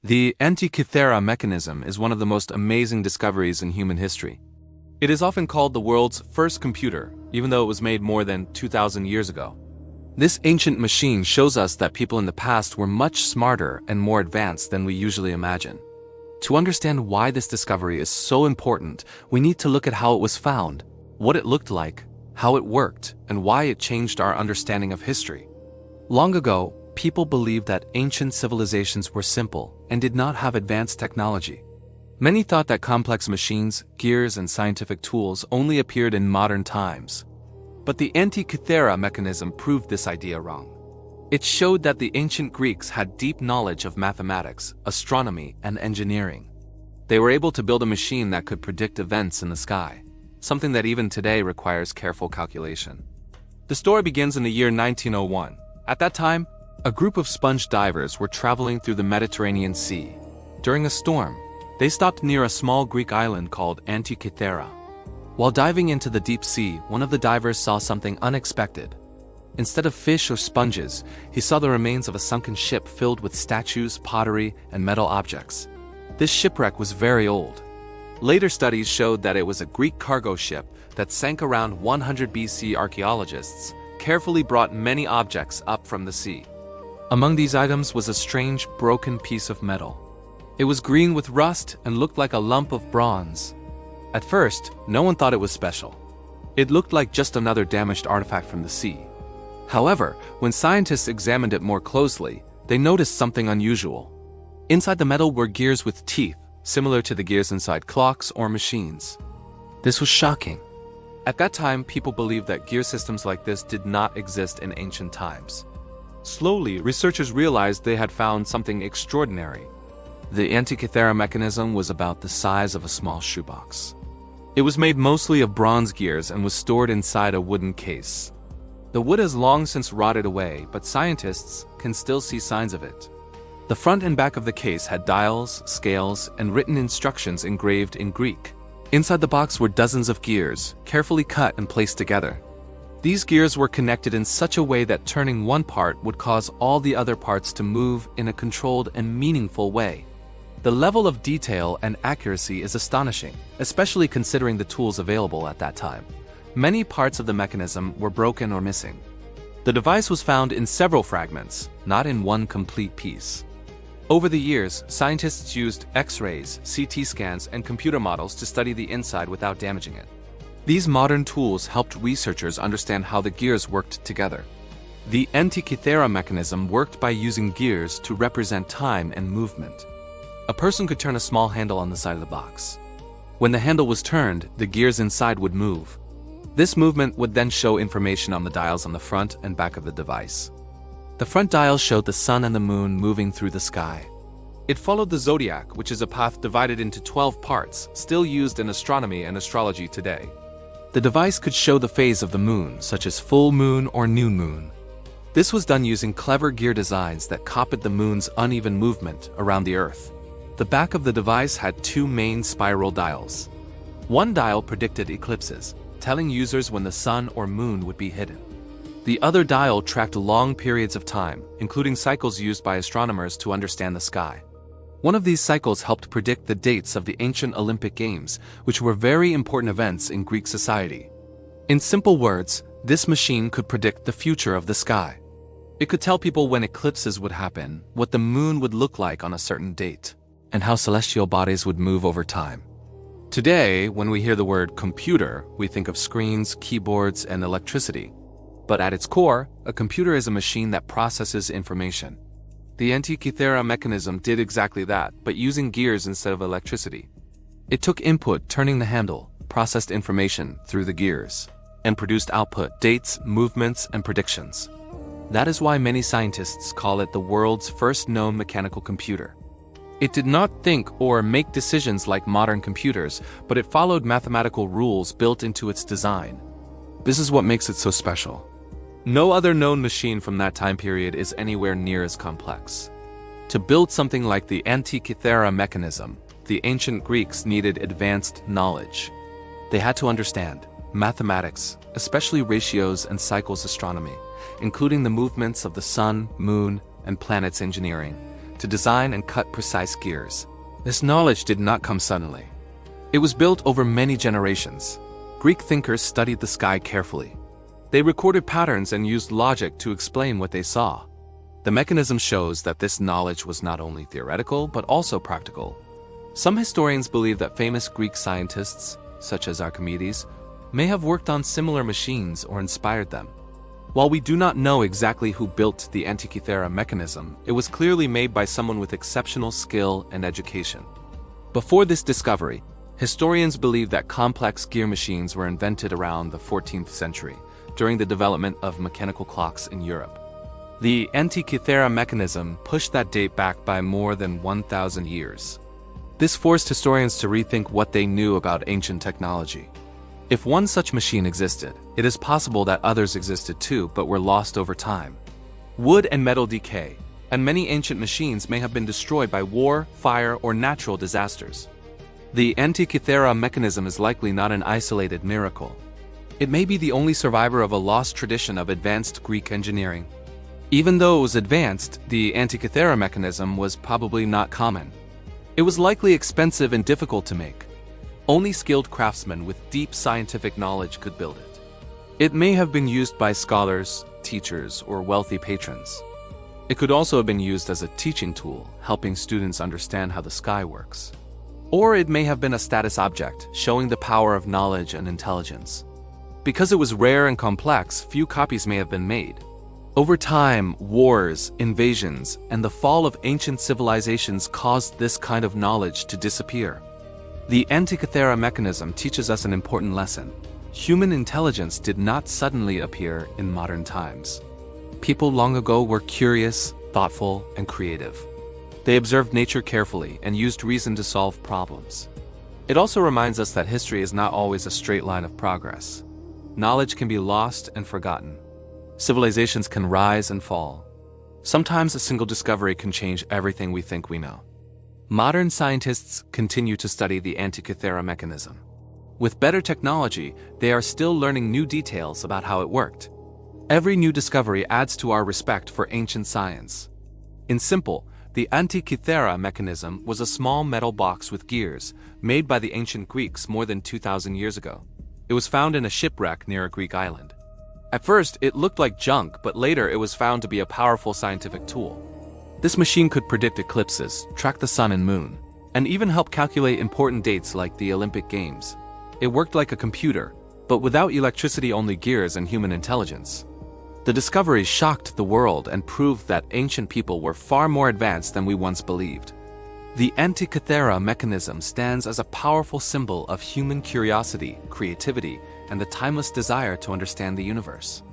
The Antikythera Mechanism is one of the most amazing discoveries in human history. It is often called the world's first computer, even though it was made more than 2,000 years ago. This ancient machine shows us that people in the past were much smarter and more advanced than we usually imagine. To understand why this discovery is so important, we need to look at how it was found, what it looked like, how it worked, and why it changed our understanding of history. Long ago, people believed that ancient civilizations were simple and did not have advanced technology. Many thought that complex machines, gears, and scientific tools only appeared in modern times. But the Antikythera Mechanism proved this idea wrong. It showed that the ancient Greeks had deep knowledge of mathematics, astronomy, and engineering. They were able to build a machine that could predict events in the sky, something that even today requires careful calculation. The story begins in the year 1901. At that time, a group of sponge divers were traveling through the Mediterranean Sea. During a storm, they stopped near a small Greek island called Antikythera. While diving into the deep sea, one of the divers saw something unexpected. Instead of fish or sponges, he saw the remains of a sunken ship filled with statues, pottery, and metal objects. This shipwreck was very old. Later studies showed that it was a Greek cargo ship that sank around 100 BC. Archaeologists carefully brought many objects up from the sea. Among these items was a strange, broken piece of metal. It was green with rust and looked like a lump of bronze. At first, no one thought it was special. It looked like just another damaged artifact from the sea. However, when scientists examined it more closely, they noticed something unusual. Inside the metal were gears with teeth, similar to the gears inside clocks or machines. This was shocking. At that time, people believed that gear systems like this did not exist in ancient times. Slowly, researchers realized they had found something extraordinary. The Antikythera Mechanism was about the size of a small shoebox. It was made mostly of bronze gears and was stored inside a wooden case. The wood has long since rotted away, but scientists can still see signs of it. The front and back of the case had dials, scales, and written instructions engraved in Greek. Inside the box were dozens of gears, carefully cut and placed together. These gears were connected in such a way that turning one part would cause all the other parts to move in a controlled and meaningful way. The level of detail and accuracy is astonishing, especially considering the tools available at that time. Many parts of the mechanism were broken or missing. The device was found in several fragments, not in one complete piece. Over the years, scientists used X-rays, CT scans, and computer models to study the inside without damaging it. These modern tools helped researchers understand how the gears worked together. The Antikythera Mechanism worked by using gears to represent time and movement. A person could turn a small handle on the side of the box. When the handle was turned, the gears inside would move. This movement would then show information on the dials on the front and back of the device. The front dial showed the sun and the moon moving through the sky. It followed the zodiac, which is a path divided into 12 parts, still used in astronomy and astrology today. The device could show the phase of the moon, such as full moon or new moon. This was done using clever gear designs that copied the moon's uneven movement around the Earth. The back of the device had two main spiral dials. One dial predicted eclipses, telling users when the sun or moon would be hidden. The other dial tracked long periods of time, including cycles used by astronomers to understand the sky. One of these cycles helped predict the dates of the ancient Olympic Games, which were very important events in Greek society. In simple words, this machine could predict the future of the sky. It could tell people when eclipses would happen, what the moon would look like on a certain date, and how celestial bodies would move over time. Today, when we hear the word computer, we think of screens, keyboards, and electricity. But at its core, a computer is a machine that processes information. The Antikythera Mechanism did exactly that, but using gears instead of electricity. It took input, turning the handle, processed information through the gears, and produced output, dates, movements, and predictions. That is why many scientists call it the world's first known mechanical computer. It did not think or make decisions like modern computers, but it followed mathematical rules built into its design. This is what makes it so special. No other known machine from that time period is anywhere near as complex. To build something like the Antikythera Mechanism, the ancient Greeks needed advanced knowledge. They had to understand mathematics, especially ratios and cycles astronomy, including the movements of the sun, moon, and planets engineering, to design and cut precise gears. This knowledge did not come suddenly. It was built over many generations. Greek thinkers studied the sky carefully. They recorded patterns and used logic to explain what they saw. The mechanism shows that this knowledge was not only theoretical but also practical. Some historians believe that famous Greek scientists, such as Archimedes, may have worked on similar machines or inspired them. While we do not know exactly who built the Antikythera mechanism, it was clearly made by someone with exceptional skill and education. Before this discovery, historians believe that complex gear machines were invented around the 14th century, during the development of mechanical clocks in Europe. The Antikythera mechanism pushed that date back by more than 1,000 years. This forced historians to rethink what they knew about ancient technology. If one such machine existed, it is possible that others existed too but were lost over time. Wood and metal decay, and many ancient machines may have been destroyed by war, fire, or natural disasters. The Antikythera mechanism is likely not an isolated miracle. It may be the only survivor of a lost tradition of advanced Greek engineering. Even though it was advanced, the Antikythera mechanism was probably not common. It was likely expensive and difficult to make. Only skilled craftsmen with deep scientific knowledge could build it. It may have been used by scholars, teachers, or wealthy patrons. It could also have been used as a teaching tool, helping students understand how the sky works. Or it may have been a status object, showing the power of knowledge and intelligence. Because it was rare and complex, few copies may have been made. Over time, wars, invasions, and the fall of ancient civilizations caused this kind of knowledge to disappear. The Antikythera mechanism teaches us an important lesson. Human intelligence did not suddenly appear in modern times. People long ago were curious, thoughtful, and creative. They observed nature carefully and used reason to solve problems. It also reminds us that history is not always a straight line of progress. Knowledge can be lost and forgotten. Civilizations can rise and fall. Sometimes a single discovery can change everything we think we know. Modern scientists continue to study the Antikythera mechanism. With better technology, they are still learning new details about how it worked. Every new discovery adds to our respect for ancient science. In simple, the Antikythera mechanism was a small metal box with gears, made by the ancient Greeks more than 2,000 years ago. It was found in a shipwreck near a Greek island. At first, it looked like junk, but later it was found to be a powerful scientific tool. This machine could predict eclipses, track the sun and moon, and even help calculate important dates like the Olympic Games. It worked like a computer, but without electricity, only gears and human intelligence. The discovery shocked the world and proved that ancient people were far more advanced than we once believed. The Antikythera mechanism stands as a powerful symbol of human curiosity, creativity, and the timeless desire to understand the universe.